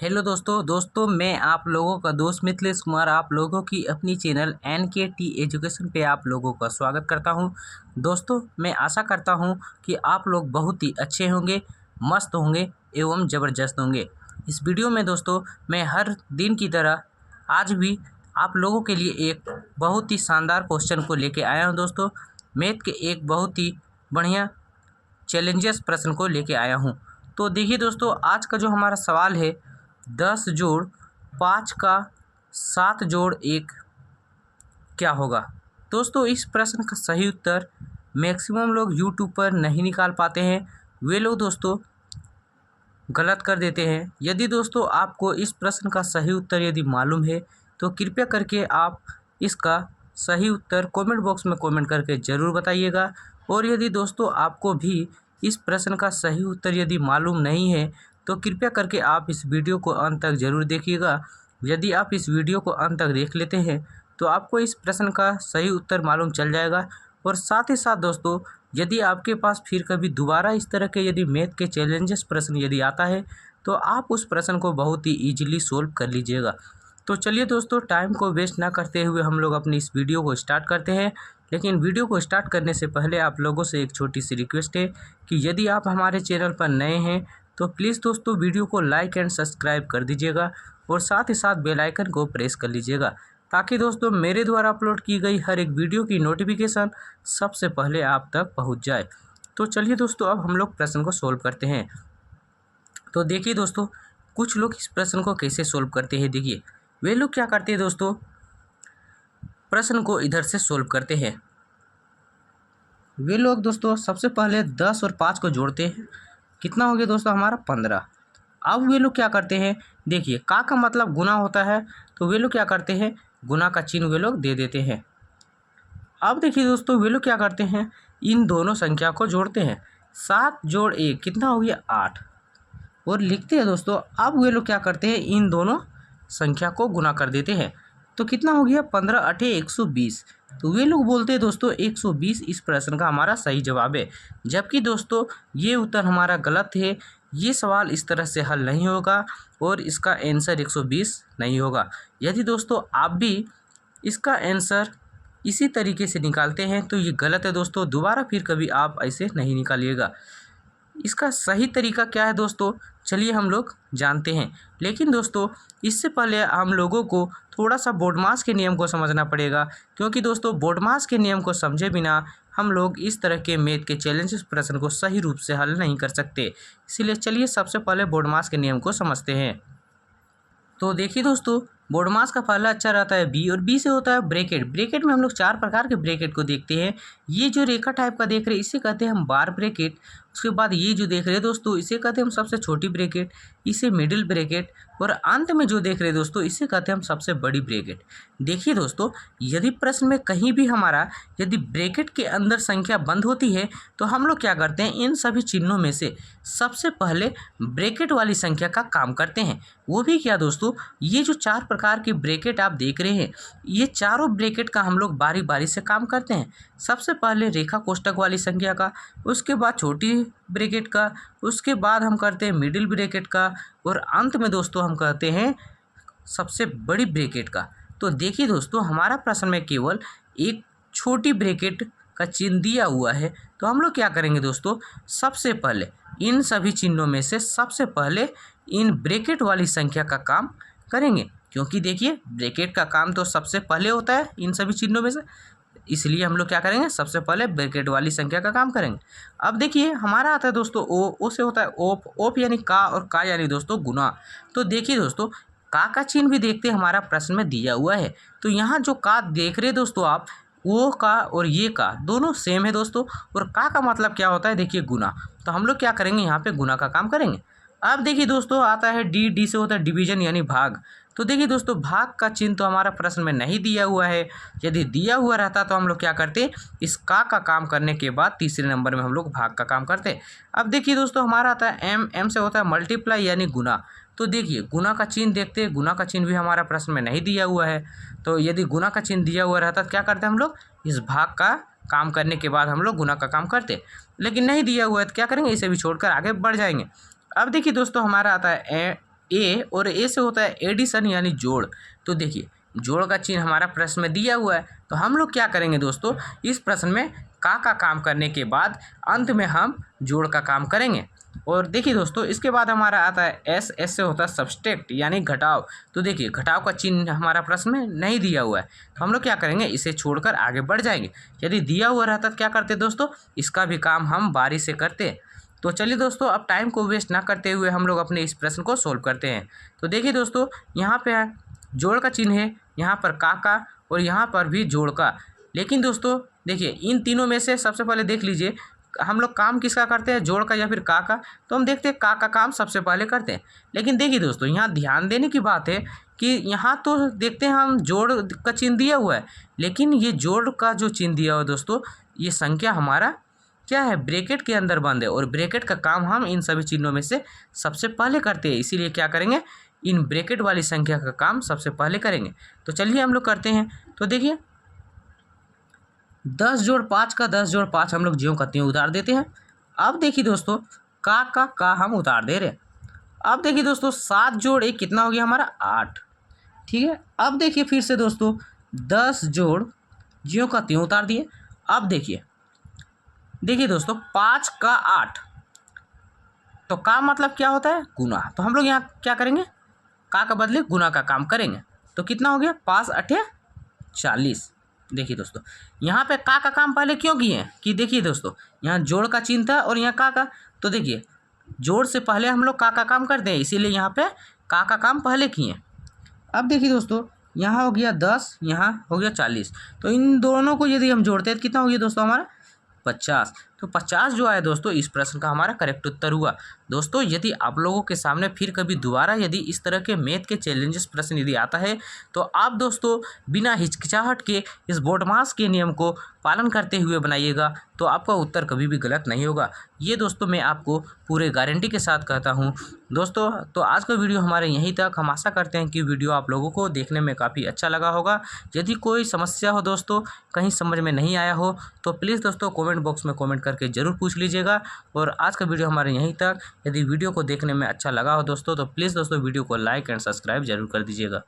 Hello दोस्तों मैं आप लोगों का दोस्त मिथिलेश कुमार आप लोगों की अपनी चैनल NKT एजुकेशन पे आप लोगों का स्वागत करता हूं। दोस्तों मैं आशा करता हूं कि आप लोग बहुत ही अच्छे होंगे, मस्त होंगे एवं ज़बरदस्त होंगे। इस वीडियो में दोस्तों मैं हर दिन की तरह आज भी आप लोगों के लिए एक बहुत ही शानदार क्वेश्चन को लेके आया हूँ। दोस्तों मैथ के एक बहुत ही बढ़िया चैलेंजर्स प्रश्न को लेके आया हूँ। तो देखिए दोस्तों, आज का जो हमारा सवाल है 10 जोड़ 5 का 7 जोड़ 1 क्या होगा। दोस्तों इस प्रश्न का सही उत्तर मैक्सिमम लोग यूट्यूब पर नहीं निकाल पाते हैं, वे लोग दोस्तों गलत कर देते हैं। यदि दोस्तों आपको इस प्रश्न का सही उत्तर यदि मालूम है तो कृपया करके आप इसका सही उत्तर कमेंट बॉक्स में कमेंट करके ज़रूर बताइएगा। और यदि दोस्तों आपको भी इस प्रश्न का सही उत्तर यदि मालूम नहीं है तो कृपया करके आप इस वीडियो को अंत तक ज़रूर देखिएगा। यदि आप इस वीडियो को अंत तक देख लेते हैं तो आपको इस प्रश्न का सही उत्तर मालूम चल जाएगा। और साथ ही साथ दोस्तों यदि आपके पास फिर कभी दोबारा इस तरह के यदि मैथ के चैलेंजेस प्रश्न यदि आता है तो आप उस प्रश्न को बहुत ही ईजिली सोल्व कर लीजिएगा। तो चलिए दोस्तों, टाइम को वेस्ट ना करते हुए हम लोग अपनी इस वीडियो को स्टार्ट करते हैं। लेकिन वीडियो को स्टार्ट करने से पहले आप लोगों से एक छोटी सी रिक्वेस्ट है कि यदि आप हमारे चैनल पर नए हैं तो प्लीज़ दोस्तों वीडियो को लाइक एंड सब्सक्राइब कर दीजिएगा और साथ ही साथ बेल आइकन को प्रेस कर लीजिएगा, ताकि दोस्तों मेरे द्वारा अपलोड की गई हर एक वीडियो की नोटिफिकेशन सबसे पहले आप तक पहुंच जाए। तो चलिए दोस्तों, अब हम लोग प्रश्न को सोल्व करते हैं। तो देखिए दोस्तों, कुछ लोग इस प्रश्न को कैसे सोल्व करते हैं। देखिए वे लोग क्या करते हैं दोस्तों, प्रश्न को इधर से सोल्व करते हैं। वे लोग दोस्तों सबसे पहले 10 और 5 को जोड़ते हैं। कितना हो गया दोस्तों हमारा 15। अब वे लोग क्या करते हैं, देखिए का मतलब गुना होता है, तो वे लोग क्या करते हैं गुना का चिन्ह वे लोग दे देते हैं। अब देखिए दोस्तों वे लोग क्या करते हैं, इन दोनों संख्या को जोड़ते हैं। 7 जोड़ 1 कितना हो गया 8 और लिखते हैं दोस्तों। अब वे लोग क्या करते हैं, इन दोनों संख्या को गुना कर देते हैं। तो कितना हो गया 15 अठे 120। तो वे लोग बोलते हैं दोस्तों 120 इस प्रश्न का हमारा सही जवाब है। जबकि दोस्तों ये उत्तर हमारा गलत है। ये सवाल इस तरह से हल नहीं होगा और इसका आंसर 120 नहीं होगा। यदि दोस्तों आप भी इसका आंसर इसी तरीके से निकालते हैं तो ये गलत है दोस्तों, दोबारा फिर कभी आप ऐसे नहीं निकालिएगा। इसका सही तरीका क्या है दोस्तों, चलिए हम लोग जानते हैं। लेकिन दोस्तों इससे पहले हम लोगों को थोड़ा सा बोर्डमास के नियम को समझना पड़ेगा, क्योंकि दोस्तों बोर्डमास के नियम को समझे बिना हम लोग इस तरह के मैथ के चैलेंजेस प्रश्न को सही रूप से हल नहीं कर सकते। इसीलिए चलिए सबसे पहले बोर्डमास के नियम को समझते हैं। तो देखिए दोस्तों, बोर्डमास का पहला अक्षर आता है बी और बी से होता है ब्रैकेट। ब्रैकेट में हम लोग 4 प्रकार के ब्रैकेट को देखते हैं। ये जो रेखा टाइप का देख रहे हैं इसे कहते हैं हम बार ब्रैकेट। उसके बाद ये जो देख रहे हैं दोस्तों इसे कहते हैं हम सबसे छोटी ब्रैकेट, इसे मिडिल ब्रैकेट, और अंत में जो देख रहे हैं दोस्तों इसे कहते हैं हम सबसे बड़ी ब्रैकेट। देखिए दोस्तों, यदि प्रश्न में कहीं भी हमारा यदि ब्रैकेट के अंदर संख्या बंद होती है तो हम लोग क्या करते हैं, इन सभी चिन्हों में से सबसे पहले ब्रैकेट वाली संख्या का काम करते हैं। वो भी क्या दोस्तों, ये जो 4 प्रकार के ब्रैकेट आप देख रहे हैं ये चारों ब्रैकेट का हम लोग बारी बारी से काम करते हैं। सबसे पहले रेखा कोष्ठक वाली संख्या का, उसके बाद छोटी ब्रैकेट का, उसके बाद हम करते हैं मिडिल ब्रैकेट का, और अंत में दोस्तों हम कहते हैं सबसे बड़ी ब्रैकेट का। तो देखिए दोस्तों, हमारा प्रश्न में केवल एक छोटी ब्रैकेट का चिन्ह दिया हुआ है। तो हम लोग क्या करेंगे दोस्तों, सबसे पहले इन सभी चिन्हों में से सबसे पहले इन ब्रैकेट वाली संख्या का काम करेंगे, क्योंकि देखिए ब्रैकेट का काम तो सबसे पहले होता है इन सभी चिन्हों में से, इसलिए हम लोग क्या करेंगे, सबसे पहले ब्रैकेट वाली संख्या का काम करेंगे। अब देखिए हमारा आता है दोस्तों ओ से होता है ओप। ओप यानी का, और का यानी दोस्तों गुना। तो देखिए दोस्तों, का चिन्ह भी देखते हैं हमारा प्रश्न में दिया हुआ है। तो यहाँ जो का देख रहे हैं दोस्तों आप, वो का और ये का दोनों सेम है दोस्तों। और का मतलब क्या होता है, देखिए गुना। तो हम लोग क्या करेंगे, यहाँ पे गुना का काम करेंगे। अब देखिए दोस्तों आता है डी। डी से होता है डिवीजन यानी भाग। तो देखिए दोस्तों, भाग का चिन्ह तो हमारा प्रश्न में नहीं दिया हुआ है। यदि दिया हुआ रहता तो हम लोग क्या करते, इस का काम करने के बाद तीसरे नंबर में हम लोग भाग का काम करते। अब देखिए दोस्तों, हमारा आता है एम। एम से होता है मल्टीप्लाई यानी गुना। तो देखिए गुना का चिन्ह देखते हैं, गुना का चिन्ह भी हमारा प्रश्न में नहीं दिया हुआ है। तो यदि गुना का चिन्ह दिया हुआ रहता तो क्या करते हम लोग, इस भाग का काम करने के बाद हम लोग गुना का काम करते। लेकिन नहीं दिया हुआ है तो क्या करेंगे, इसे भी छोड़कर आगे बढ़ जाएंगे। अब देखिए दोस्तों, हमारा आता है ए, और ए से होता है एडिशन यानी जोड़। तो देखिए जोड़ का चिन्ह हमारा प्रश्न में दिया हुआ है, तो हम लोग क्या करेंगे दोस्तों, इस प्रश्न में का काम करने के बाद अंत में हम जोड़ का काम करेंगे। और देखिए दोस्तों इसके बाद हमारा आता है एस, एस से होता है सब्सट्रैक्ट यानी घटाव। तो देखिए घटाव का चिन्ह हमारा प्रश्न में नहीं दिया हुआ है, तो हम लोग क्या करेंगे, इसे छोड़कर आगे बढ़ जाएंगे। यदि दिया हुआ रहता तो क्या करते दोस्तों, इसका भी काम हम बारी से करते। तो चलिए दोस्तों अब टाइम को वेस्ट ना करते हुए हम लोग अपने इस प्रश्न को सोल्व करते हैं। तो देखिए दोस्तों यहाँ पे है जोड़ का चिन्ह है, यहाँ पर का और यहाँ पर भी जोड़ का। लेकिन दोस्तों देखिए इन तीनों में से सबसे पहले देख लीजिए हम लोग काम किसका करते हैं, जोड़ का या फिर का। तो हम देखते हैं का काम सबसे पहले करते हैं। लेकिन देखिए दोस्तों यहाँ ध्यान देने की बात है कि यहाँ तो देखते हैं हम जोड़ का चिन्ह दिया हुआ है, लेकिन ये जोड़ का जो चिन्ह दिया हुआ है दोस्तों, ये संख्या हमारा क्या है, ब्रैकेट के अंदर बंद है, और ब्रैकेट का काम हम इन सभी चिन्हों में से सबसे पहले करते हैं। इसीलिए क्या करेंगे, इन ब्रैकेट वाली संख्या का काम सबसे पहले करेंगे। तो चलिए हम लोग करते हैं। तो देखिए 10 जोड़ 5 का 10 जोड़ 5 हम लोग ज्यों का त्यों उतार देते हैं। अब देखिए दोस्तों का हम उतार दे रहे हैं। अब देखिए दोस्तों 7 जोड़ 1 कितना हो गया हमारा 8, ठीक है। अब देखिए फिर से दोस्तों 10 जोड़ ज्यों का त्यों उतार दिए। अब देखिए दोस्तों 5 का 8, तो का मतलब क्या होता है, गुना। तो हम लोग यहाँ क्या करेंगे, का बदले गुना का काम करेंगे। तो कितना हो गया 5 8 40। देखिए दोस्तों यहाँ पे का काम पहले क्यों किए हैं कि देखिए दोस्तों यहाँ जोड़ का चिन्ह था और यहाँ का। तो देखिए जोड़ से पहले हम लोग का काम करते हैं, इसीलिए यहाँ पे का काम पहले किए। अब देखिए दोस्तों यहाँ हो गया 10, यहाँ हो गया 40। तो इन दोनों को यदि हम जोड़ते हैं तो कितना हो गया दोस्तों हमारा 50। तो 50 जो है दोस्तों इस प्रश्न का हमारा करेक्ट उत्तर हुआ। दोस्तों यदि आप लोगों के सामने फिर कभी दोबारा यदि इस तरह के मैथ के चैलेंजेस प्रश्न यदि आता है, तो आप दोस्तों बिना हिचकिचाहट के इस बोर्डमास के नियम को पालन करते हुए बनाइएगा, तो आपका उत्तर कभी भी गलत नहीं होगा। ये दोस्तों मैं आपको पूरे गारंटी के साथ कहता हूँ। दोस्तों तो आज का वीडियो हमारे यहीं तक। हम आशा करते हैं कि वीडियो आप लोगों को देखने में काफ़ी अच्छा लगा होगा। यदि कोई समस्या हो दोस्तों, कहीं समझ में नहीं आया हो, तो प्लीज़ दोस्तों कमेंट बॉक्स में कमेंट करके ज़रूर पूछ लीजिएगा। और आज का वीडियो हमारे यहीं तक। यदि वीडियो को देखने में अच्छा लगा हो दोस्तों, तो प्लीज़ दोस्तों वीडियो को लाइक एंड सब्सक्राइब जरूर कर दीजिएगा।